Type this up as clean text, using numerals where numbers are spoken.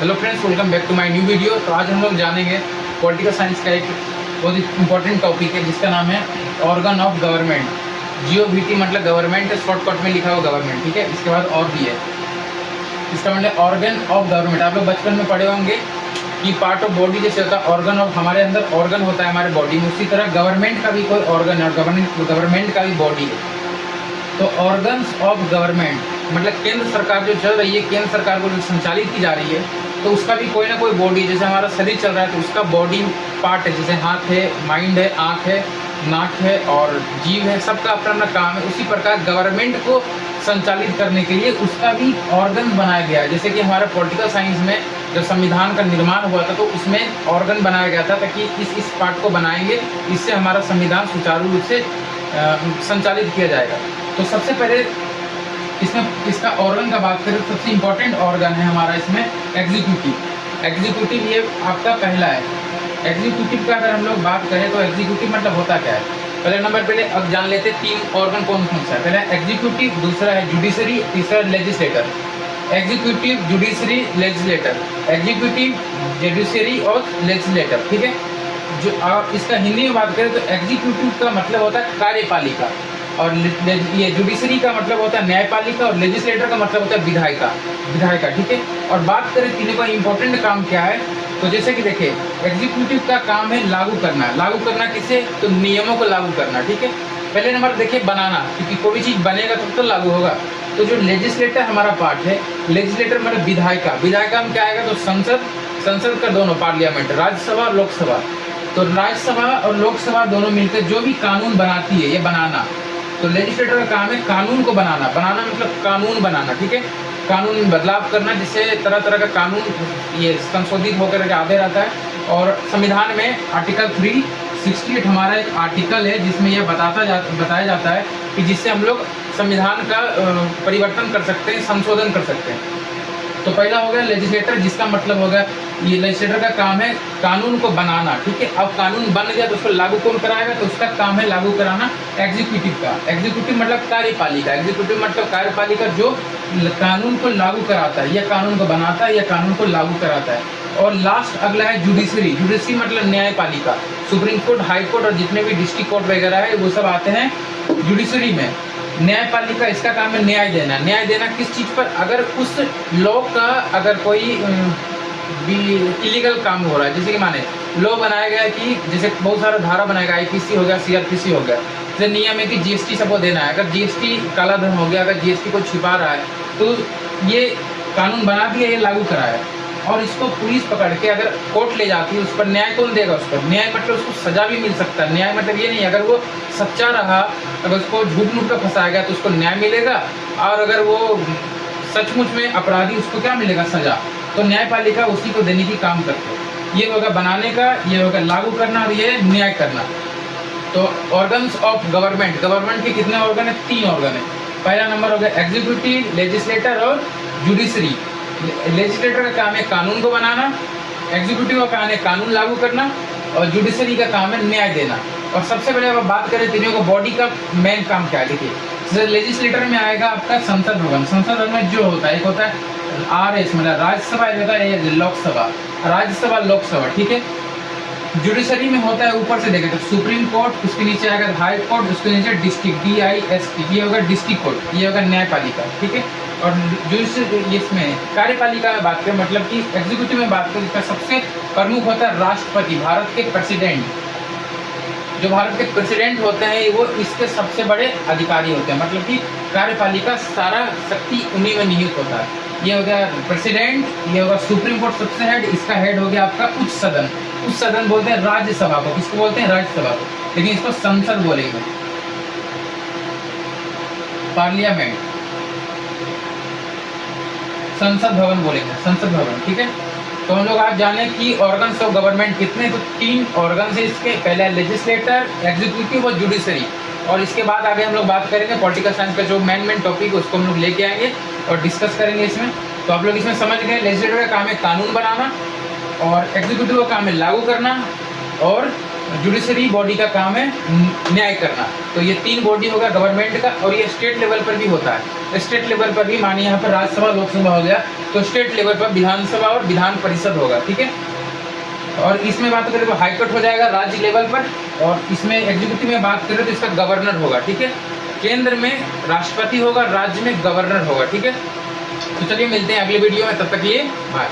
Hello friends, welcome back to my new video. तो आज हम लोग जानेंगे पॉलिटिकल साइंस का एक बहुत ही इंपॉर्टेंट टॉपिक है जिसका नाम है ऑर्गन ऑफ गवर्नमेंट। GOVT मतलब गवर्नमेंट, शॉर्टकट में लिखा हुआ गवर्नमेंट, ठीक है। इसके बाद और भी है, इसका मतलब ऑर्गन ऑफ गवर्नमेंट। आप लोग बचपन में पढ़े होंगे कि पार्ट ऑफ बॉडी जैसे होता है ऑर्गन ऑफ, हमारे अंदर ऑर्गन होता है हमारे बॉडी में, उसी तरह गवर्नमेंट का भी कोई ऑर्गन है, गवर्नमेंट का भी बॉडी है। तो ऑर्गन्स ऑफ गवर्नमेंट मतलब केंद्र सरकार जो चल रही है, केंद्र सरकार को जो संचालित की जा रही है, तो उसका भी कोई ना कोई बॉडी, जैसे हमारा शरीर चल रहा है तो उसका बॉडी पार्ट है, जैसे हाथ है, माइंड है, आँख है, नाक है और जीव है, सबका अपना अपना काम है। उसी प्रकार गवर्नमेंट को संचालित करने के लिए उसका भी ऑर्गन बनाया गया है। जैसे कि हमारे पॉलिटिकल साइंस में जब संविधान का निर्माण हुआ था तो उसमें ऑर्गन बनाया गया था ताकि इस पार्ट को बनाएंगे, इससे हमारा संविधान सुचारू रूप से संचालित किया जाएगा। तो सबसे पहले इसमें इसका ऑर्गन का बात करें, सबसे इम्पोर्टेंट ऑर्गन है हमारा इसमें एग्जीक्यूटिव। एग्जीक्यूटिव ये आपका पहला है। एग्जीक्यूटिव का अगर हम लोग बात करें तो एग्जीक्यूटिव मतलब होता क्या है, पहले नंबर पहले अब जान लेते हैं तीन ऑर्गन कौन कौन सा है। पहला एग्जीक्यूटिव, दूसरा है जुडिशरी, तीसरा legislator. Executive, judiciary, legislator, executive, judiciary और लेजिस्लेटर, ठीक है। जो आप इसका हिंदी में बात करें तो एग्जीक्यूटिव का मतलब होता है कार्यपालिका, और ये जुडिशरी का मतलब होता है न्यायपालिका, और लेजिस्लेटर का मतलब होता है विधायिका, ठीक है। और बात करें तीनों का इंपॉर्टेंट काम क्या है, तो जैसे कि देखिए एग्जीक्यूटिव का काम है लागू करना किसे, तो नियमों को लागू करना, ठीक है। पहले नंबर देखिए बनाना, क्योंकि कोई भी चीज़ बनेगा तब तो लागू होगा। तो जो लेजिस्लेटर हमारा पार्ट है, लेजिस्लेटर मतलब विधायिका में क्या आएगा, तो संसद का दोनों पार्लियामेंट, राज्यसभा और लोकसभा। तो राज्यसभा और लोकसभा दोनों मिलकर जो भी कानून बनाती है, ये बनाना। तो लेजिस्लेटर का काम है कानून को बनाना मतलब कानून बनाना, ठीक है। कानून में बदलाव करना, जिससे तरह तरह का कानून ये संशोधित होकर के आते रहता है। और संविधान में आर्टिकल 368 हमारा एक आर्टिकल है जिसमें यह बताया जाता है कि जिससे हम लोग संविधान का परिवर्तन कर सकते हैं, संशोधन कर सकते हैं। तो पहला हो गया लेजिस्लेटर, जिसका मतलब हो गया ये लेजिस्लेटर का काम है कानून को बनाना, ठीक है। अब कानून बन गया तो उसको लागू कौन कराएगा, तो उसका काम है लागू कराना एग्जीक्यूटिव का। एग्जीक्यूटिव मतलब कार्यपालिका, एग्जीक्यूटिव मतलब कार्यपालिका जो कानून को लागू कराता है, या कानून को बनाता है या कानून को लागू कराता है। और लास्ट अगला है जुडिशरी। जुडिशरी मतलब न्यायपालिका, सुप्रीम कोर्ट, हाई कोर्ट और जितने भी डिस्ट्रिक्ट कोर्ट वगैरह है वो सब आते हैं जुडिशरी में। न्यायपालिका इसका काम है न्याय देना किस चीज़ पर, अगर उस लॉ का अगर कोई भी इलीगल काम हो रहा है, जैसे कि माने लॉ बनाया गया है कि जैसे बहुत सारा धारा बनाया गया, IPC हो गया, CRPC हो गया। जैसे नियम है कि GST सबको देना है, अगर GST काला धन हो गया, अगर GST को छिपा रहा है तो ये कानून बना दिया, ये लागू कराया, और इसको पुलिस पकड़ के अगर कोर्ट ले जाती है, उस पर न्याय कौन देगा, उस पर न्याय मतलब उसको सजा भी मिल सकता है। न्याय मतलब ये नहीं, अगर वो सच्चा रहा, अगर उसको झूठ मूठ का फंसाया गया तो उसको न्याय मिलेगा, और अगर वो सचमुच में अपराधी, उसको क्या मिलेगा, सजा। तो न्यायपालिका उसी को देने की काम करते हैं। ये होगा बनाने का, ये होगा लागू करना, और ये न्याय करना। तो ऑर्गन्स ऑफ गवर्नमेंट के कितने ऑर्गन है, 3 ऑर्गन है। पहला नंबर हो गया एग्जीक्यूटिव, लेजिस्लेटर और जुडिशरी। लेजिस्लेटर का काम है कानून को बनाना, एग्जीक्यूटिव का काम है कानून लागू करना, और जुडिशरी का काम है न्याय देना। और सबसे पहले अगर बात करें तीनों को बॉडी का मेन काम क्या है, देखिए जैसे लेजिस्लेटर में आएगा आपका संसद भवन। संसद भवन में जो होता है, एक होता है RS मतलब राज्यसभा, एक होता है लोकसभा, राज्यसभा लोकसभा, ठीक है। जुडिशरी में होता है ऊपर से देखें तो सुप्रीम कोर्ट, उसके नीचे आएगा हाई कोर्ट, उसके नीचे डिस्ट्रिक्ट, DIST, ये होगा डिस्ट्रिक्ट कोर्ट, ये होगा न्यायपालिका, ठीक है। और जुडिशरी इसमें कार्यपालिका में बात करें, मतलब कि एग्जीक्यूटिव में बात करें, इसका सबसे प्रमुख होता है राष्ट्रपति, भारत के प्रेसिडेंट। जो भारत के प्रेसिडेंट होते हैं वो इसके सबसे बड़े अधिकारी होते हैं, मतलब कि कार्यपालिका सारा शक्ति उन्हीं में निहित होता है। ये हो गया प्रेसिडेंट, ये होगा सुप्रीम कोर्ट सबसे हेड, इसका हेड हो गया आपका उच्च सदन बोलते हैं राज्यसभा को, किसको बोलते हैं, राज्यसभा को, लेकिन इसको संसद बोलेंगे, पार्लियामेंट, संसद भवन बोलेंगे, संसद भवन, ठीक है। तो हम लोग आज जाने कि ऑर्गन्स ऑफ गवर्नमेंट कितने, तो 3 ऑर्गन्स है इसके। पहला लेजिस्लेटर, एग्जीक्यूटिव और जुडिशरी। और इसके बाद आगे हम लोग बात करेंगे पॉलिटिकल साइंस का जो मेन टॉपिक उसको हम लोग लेके आएंगे और डिस्कस करेंगे इसमें। तो आप लोग इसमें समझ गए, लेजिस्लेटर का काम है कानून बनाना, और एग्जीक्यूटिव का काम है लागू करना, और जुडिशरी बॉडी का काम है न्याय करना। तो ये 3 बॉडी होगा गवर्नमेंट का, और ये स्टेट लेवल पर भी होता है। स्टेट लेवल पर भी मानिए यहाँ पर राज्यसभा लोकसभा हो गया, तो स्टेट लेवल पर विधानसभा और विधान परिषद होगा, ठीक है। और इसमें बात करें तो हाईकोर्ट हो जाएगा राज्य लेवल पर, और इसमें एग्जीक्यूटिव में बात करें तो इसका गवर्नर होगा, ठीक है। केंद्र में राष्ट्रपति होगा, राज्य में गवर्नर होगा, ठीक है। तो चलिए मिलते हैं अगले वीडियो में, तब तक ये बाय।